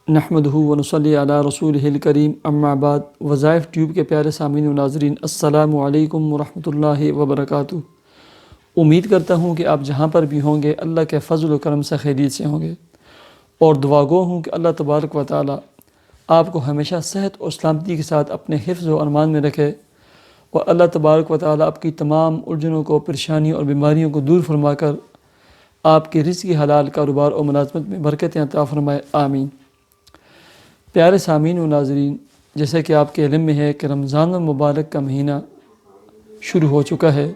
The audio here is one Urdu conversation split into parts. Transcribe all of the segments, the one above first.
نحمدہ و نصلی علی رسولہ الکریم اما بعد۔ وظائف ٹیوب کے پیارے سامعین و ناظرین، السلام علیکم ورحمۃ اللہ وبرکاتہ۔ امید کرتا ہوں کہ آپ جہاں پر بھی ہوں گے اللہ کے فضل و کرم سے خیریت سے ہوں گے، اور دعا گو ہوں کہ اللہ تبارک و تعالی آپ کو ہمیشہ صحت اور سلامتی کے ساتھ اپنے حفظ و امان میں رکھے، اور اللہ تبارک و تعالی آپ کی تمام الجھنوں کو، پریشانیوں اور بیماریوں کو دور فرما کر آپ کے رزق حلال، کاروبار اور ملازمت میں برکتیں عطا فرمائے، آمین۔ پیارے سامعین و ناظرین، جیسے کہ آپ کے علم میں ہے کہ رمضان المبارک کا مہینہ شروع ہو چکا ہے،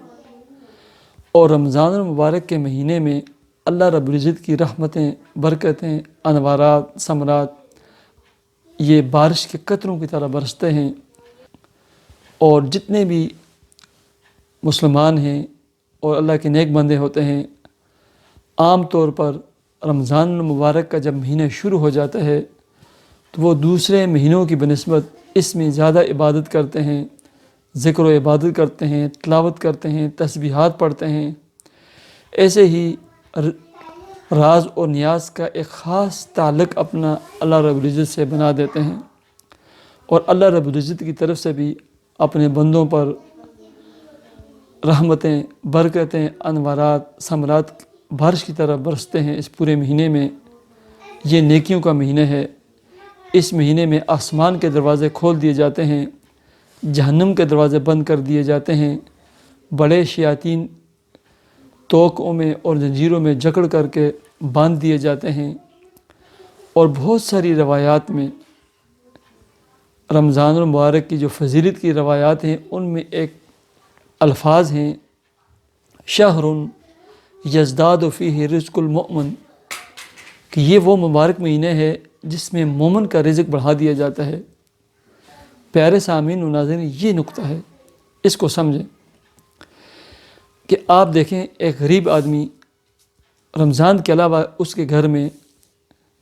اور رمضان المبارک کے مہینے میں اللہ رب العزت کی رحمتیں، برکتیں، انوارات، ثمرات یہ بارش کے قطروں کی طرح برستے ہیں، اور جتنے بھی مسلمان ہیں اور اللہ کے نیک بندے ہوتے ہیں، عام طور پر رمضان المبارک کا جب مہینہ شروع ہو جاتا ہے تو وہ دوسرے مہینوں کی بنسبت اس میں زیادہ عبادت کرتے ہیں، ذکر و عبادت کرتے ہیں، تلاوت کرتے ہیں، تسبیحات پڑھتے ہیں۔ ایسے ہی راز اور نیاز کا ایک خاص تعلق اپنا اللہ رب العزت سے بنا دیتے ہیں، اور اللہ رب العزت کی طرف سے بھی اپنے بندوں پر رحمتیں، برکتیں، انوارات، ثمرات بارش کی طرح برستے ہیں۔ اس پورے مہینے میں یہ نیکیوں کا مہینہ ہے۔ اس مہینے میں آسمان کے دروازے کھول دیے جاتے ہیں، جہنم کے دروازے بند کر دیے جاتے ہیں، بڑے شیاطین توقوں میں اور زنجیروں میں جکڑ کر کے باندھ دیے جاتے ہیں، اور بہت ساری روایات میں رمضان المبارک کی جو فضیلت کی روایات ہیں ان میں ایک الفاظ ہیں، شہر یزداد فیہ رزق المؤمن، کہ یہ وہ مبارک مہینہ ہے جس میں مومن کا رزق بڑھا دیا جاتا ہے۔ پیارے سامعین و ناظرین، یہ نقطہ ہے، اس کو سمجھیں کہ آپ دیکھیں ایک غریب آدمی رمضان کے علاوہ اس کے گھر میں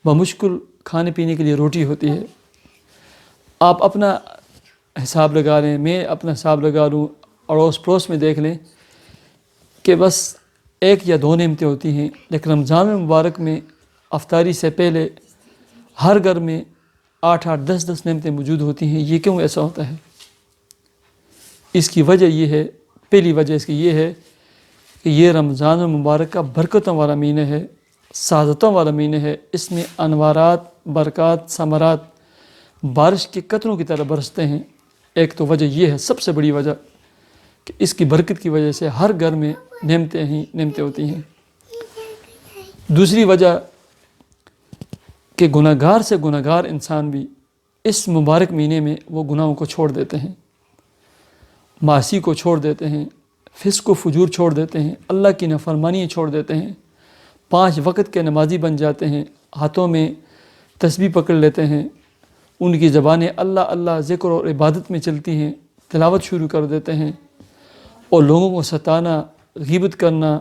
بمشکل کھانے پینے کے لیے روٹی ہوتی ہے۔ آپ اپنا حساب لگا لیں، میں اپنا حساب لگا لوں، اڑوس پڑوس میں دیکھ لیں کہ بس ایک یا دو نعمتیں ہوتی ہیں، لیکن رمضان المبارک میں افطاری سے پہلے ہر گھر میں 8 10 نعمتیں موجود ہوتی ہیں۔ یہ کیوں ایسا ہوتا ہے؟ اس کی وجہ یہ ہے، پہلی وجہ اس کی یہ ہے کہ یہ رمضان المبارک کا برکتوں والا مہینہ ہے، سعادتوں والا مہینہ ہے۔ اس میں انوارات، برکات، ثمرات بارش کے قطروں کی طرح برستے ہیں۔ ایک تو وجہ یہ ہے، سب سے بڑی وجہ، کہ اس کی برکت کی وجہ سے ہر گھر میں نعمتیں ہوتی ہیں۔ دوسری وجہ کہ گناہ گار سے گناہ گار انسان بھی اس مبارک مہینے میں وہ گناہوں کو چھوڑ دیتے ہیں، معاصی کو چھوڑ دیتے ہیں، فسق و فجور چھوڑ دیتے ہیں، اللہ کی نافرمانی چھوڑ دیتے ہیں، 5 وقت کے نمازی بن جاتے ہیں، ہاتھوں میں تسبیح پکڑ لیتے ہیں، ان کی زبانیں اللہ اللہ ذکر اور عبادت میں چلتی ہیں، تلاوت شروع کر دیتے ہیں، اور لوگوں کو ستانا، غیبت کرنا،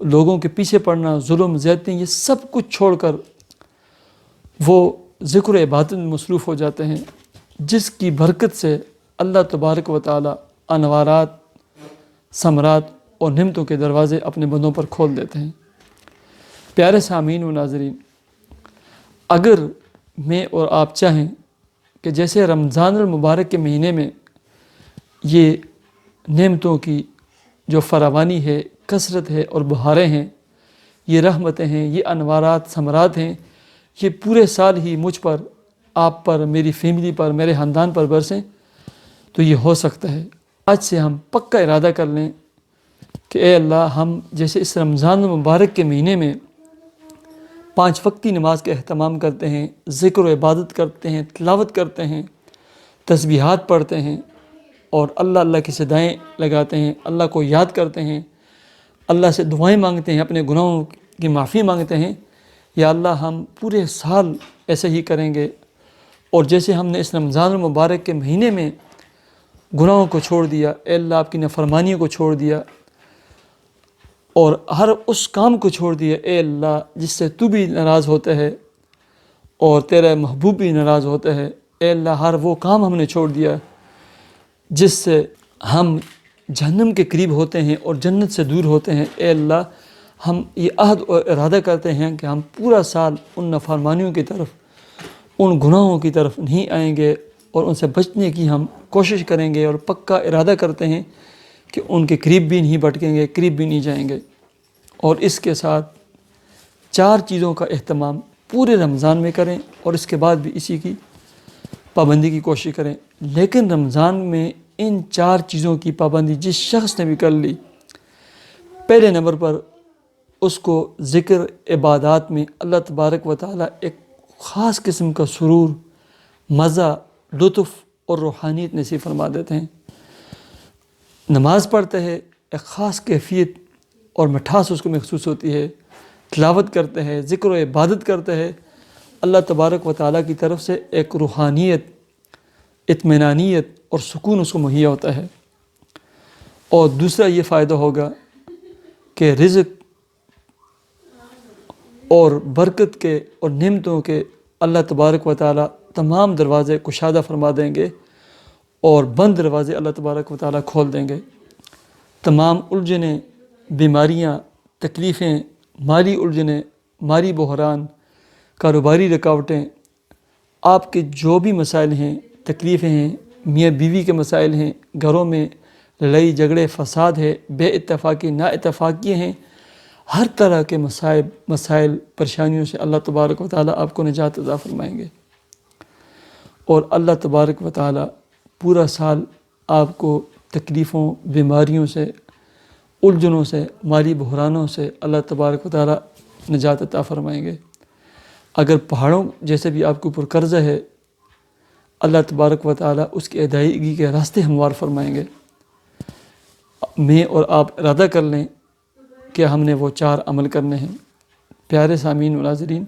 لوگوں کے پیچھے پڑنا، ظلم، زیادتی، یہ سب کچھ چھوڑ کر وہ ذکر و عبادت میں مصروف ہو جاتے ہیں، جس کی برکت سے اللہ تبارک و تعالی انوارات، ثمرات اور نعمتوں کے دروازے اپنے بندوں پر کھول دیتے ہیں۔ پیارے سامعین و ناظرین، اگر میں اور آپ چاہیں کہ جیسے رمضان المبارک کے مہینے میں یہ نعمتوں کی جو فراوانی ہے، کثرت ہے اور بہاریں ہیں، یہ رحمتیں ہیں، یہ انوارات، ثمرات ہیں، یہ پورے سال ہی مجھ پر، آپ پر، میری فیملی پر، میرے خاندان پر برسیں، تو یہ ہو سکتا ہے۔ آج سے ہم پکا ارادہ کر لیں کہ اے اللہ، ہم جیسے اس رمضان المبارک کے مہینے میں 5 وقتی نماز کا اہتمام کرتے ہیں، ذکر و عبادت کرتے ہیں، تلاوت کرتے ہیں، تسبیحات پڑھتے ہیں، اور اللہ اللہ کی صدائیں لگاتے ہیں، اللہ کو یاد کرتے ہیں، اللہ سے دعائیں مانگتے ہیں، اپنے گناہوں کی معافی مانگتے ہیں، یا اللہ ہم پورے سال ایسے ہی کریں گے، اور جیسے ہم نے اس رمضان المبارک کے مہینے میں گناہوں کو چھوڑ دیا، اے اللہ آپ کی نافرمانیوں کو چھوڑ دیا، اور ہر اس کام کو چھوڑ دیا اے اللہ جس سے تو بھی ناراض ہوتا ہے اور تیرا محبوب بھی ناراض ہوتا ہے، اے اللہ ہر وہ کام ہم نے چھوڑ دیا جس سے ہم جہنم کے قریب ہوتے ہیں اور جنت سے دور ہوتے ہیں، اے اللہ ہم یہ عہد اور ارادہ کرتے ہیں کہ ہم پورا سال ان نافرمانیوں کی طرف ان گناہوں کی طرف نہیں آئیں گے اور ان سے بچنے کی ہم کوشش کریں گے اور پکا ارادہ کرتے ہیں کہ ان کے قریب بھی نہیں بھٹکیں گے، قریب بھی نہیں جائیں گے۔ اور اس کے ساتھ 4 چیزوں کا اہتمام پورے رمضان میں کریں اور اس کے بعد بھی اسی کی پابندی کی کوشش کریں۔ لیکن رمضان میں ان 4 چیزوں کی پابندی جس شخص نے بھی کر لی، پہلے نمبر پر اس کو ذکر عبادات میں اللہ تبارک و تعالیٰ ایک خاص قسم کا سرور، مزہ، لطف اور روحانیت نصیب فرما دیتے ہیں۔ نماز پڑھتے ہیں، ایک خاص کیفیت اور مٹھاس اس کو محسوس ہوتی ہے، تلاوت کرتے ہیں، ذکر و عبادت کرتے ہیں، اللہ تبارک و تعالیٰ کی طرف سے ایک روحانیت، اطمینانیت اور سکون اس کو مہیا ہوتا ہے۔ اور دوسرا یہ فائدہ ہوگا کہ رزق اور برکت کے اور نعمتوں کے اللہ تبارک و تعالیٰ تمام دروازے کشادہ فرما دیں گے اور بند دروازے اللہ تبارک و تعالیٰ کھول دیں گے۔ تمام الجھنیں، بیماریاں، تکلیفیں، مالی الجھنیں، مالی بحران، کاروباری رکاوٹیں، آپ کے جو بھی مسائل ہیں، تکلیفیں ہیں، میاں بیوی کے مسائل ہیں، گھروں میں لڑائی جھگڑے فساد ہے، بے اتفاقی نا اتفاقی ہیں، ہر طرح کے مسائل پریشانیوں سے اللہ تبارک و تعالیٰ آپ کو نجات عطا فرمائیں گے۔ اور اللہ تبارک و تعالیٰ پورا سال آپ کو تکلیفوں، بیماریوں سے، الجھنوں سے، مالی بحرانوں سے اللہ تبارک و تعالیٰ نجات عطا فرمائیں گے۔ اگر پہاڑوں جیسے بھی آپ کے اوپر قرضہ ہے، اللہ تبارک و تعالیٰ اس کی ادائیگی کے راستے ہموار فرمائیں گے۔ میں اور آپ ارادہ کر لیں کہ ہم نے وہ 4 عمل کرنے ہیں۔ پیارے سامعین و ناظرین،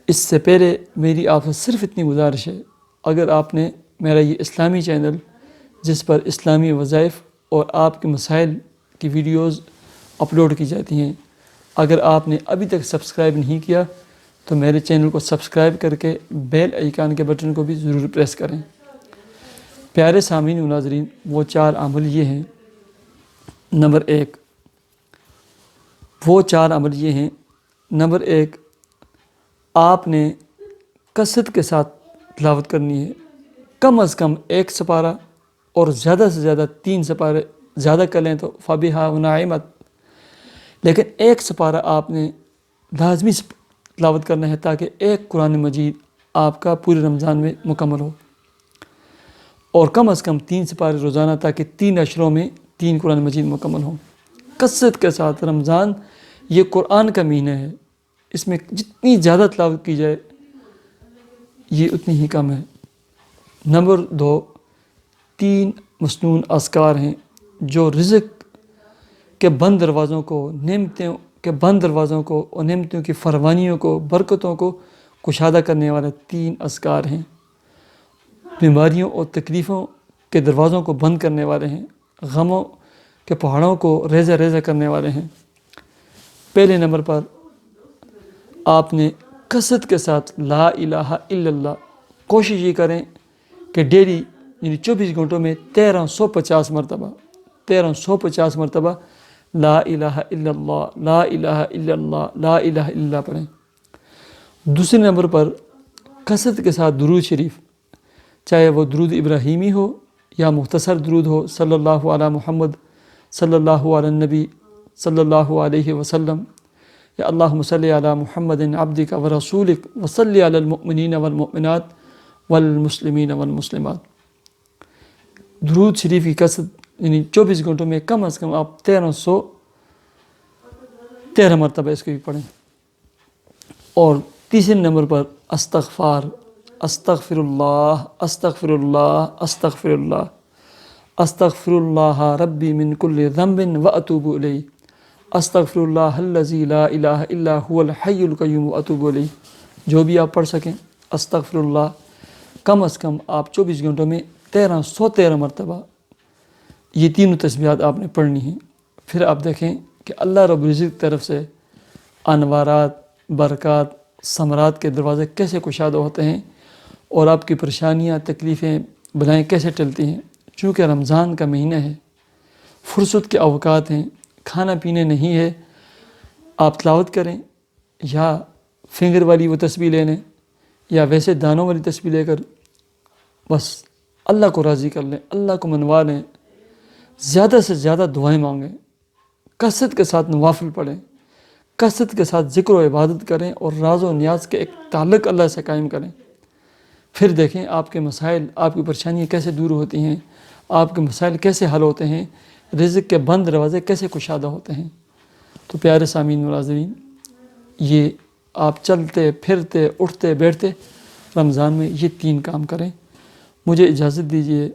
اس سے پہلے میری آپ سے صرف اتنی گزارش ہے، اگر آپ نے میرا یہ اسلامی چینل جس پر اسلامی وظائف اور آپ کے مسائل کی ویڈیوز اپلوڈ کی جاتی ہیں، اگر آپ نے ابھی تک سبسکرائب نہیں کیا تو میرے چینل کو سبسکرائب کر کے بیل آئیکن کے بٹن کو بھی ضرور پریس کریں۔ پیارے سامعین و ناظرین، وہ 4 عمل یہ ہیں۔ نمبر 1، وہ 4 عمل یہ ہیں۔ نمبر 1، آپ نے کثرت کے ساتھ تلاوت کرنی ہے، کم از کم 1 سپارہ اور زیادہ سے زیادہ 3 سپارے، زیادہ کر لیں تو فبہا ونعمت، لیکن 1 سپارہ آپ نے لازمی تلاوت کرنا ہے تاکہ ایک قرآن مجید آپ کا پورے رمضان میں مکمل ہو، اور کم از کم 3 سپارے روزانہ تاکہ 3 اشروں میں 3 قرآن مجید مکمل ہوں۔ کثرت کے ساتھ، رمضان یہ قرآن کا مہینہ ہے، اس میں جتنی زیادہ تلاوت کی جائے یہ اتنی ہی کم ہے۔ نمبر 2، 3 مسنون اذکار ہیں جو رزق کے بند دروازوں کو، نعمتوں کے بند دروازوں کو اور نعمتوں کی فراوانیوں کو، برکتوں کو کشادہ کرنے والے 3 اذکار ہیں، بیماریوں اور تکلیفوں کے دروازوں کو بند کرنے والے ہیں، غموں کے پہاڑوں کو ریزہ ریزہ کرنے والے ہیں۔ پہلے نمبر پر آپ نے کثرت کے ساتھ لا الہ الا اللہ، کوشش یہ کریں کہ ڈیلی یعنی 24 گھنٹوں میں 1350 مرتبہ لا الہ الا اللہ، لا الہ الا اللہ، لا الہ الا اللہ پڑھیں۔ دوسرے نمبر پر کثرت کے ساتھ درود شریف، چاہے وہ درود ابراہیمی ہو یا مختصر درود ہو، صلی اللہ علی محمد، صلی اللہ علی النبی، صلی اللہ علیہ وسلم، یا اللہم صلی علی محمد عبدک ورسولک وصلی علی المؤمنین والمؤمنات والمسلمین والمسلمات۔ درود شریف کی کثرت یعنی 24 گھنٹوں میں کم از کم آپ 1313 مرتبہ اس کو بھی پڑھیں۔ اور تیسرے نمبر پر استغفار، استغفر اللہ، استغفر اللہ، استغفر اللہ، استغفر اللہ ربی من کل ذنب واتوب الیہ، استغفر اللہ الذی لا الہ الا هو الحی القیوم واتوب الیہ۔ جو بھی آپ پڑھ سکیں استغفر اللہ، کم از کم آپ 24 گھنٹوں میں 1313 مرتبہ یہ تینوں تسبیحات آپ نے پڑھنی ہیں۔ پھر آپ دیکھیں کہ اللہ رب العزت کی طرف سے انوارات، برکات، ثمرات کے دروازے کیسے کشادہ ہوتے ہیں اور آپ کی پریشانیاں، تکلیفیں، بلائیں کیسے ٹلتی ہیں۔ چونکہ رمضان کا مہینہ ہے، فرصت کے اوقات ہیں، کھانا پینے نہیں ہے، آپ تلاوت کریں یا فنگر والی وہ تسبیح لے لیں یا ویسے دانوں والی تسبیح لے کر بس اللہ کو راضی کر لیں، اللہ کو منوا لیں، زیادہ سے زیادہ دعائیں مانگیں، کثرت کے ساتھ نوافل پڑھیں، کثرت کے ساتھ ذکر و عبادت کریں اور راز و نیاز کے ایک تعلق اللہ سے قائم کریں۔ پھر دیکھیں آپ کے مسائل، آپ کی پریشانیاں کیسے دور ہوتی ہیں، آپ کے مسائل کیسے حل ہوتے ہیں، رزق کے بند دروازے کیسے کشادہ ہوتے ہیں۔ تو پیارے سامعین و ناظرین، یہ آپ چلتے پھرتے اٹھتے بیٹھتے رمضان میں یہ 3 کام کریں۔ مجھے اجازت دیجیے،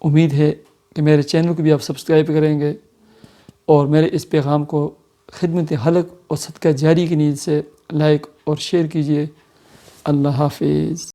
امید ہے کہ میرے چینل کو بھی آپ سبسکرائب کریں گے اور میرے اس پیغام کو خدمت خلق اور صدقہ جاری کی نیت سے لائک اور شیئر کیجیے۔ اللہ حافظ۔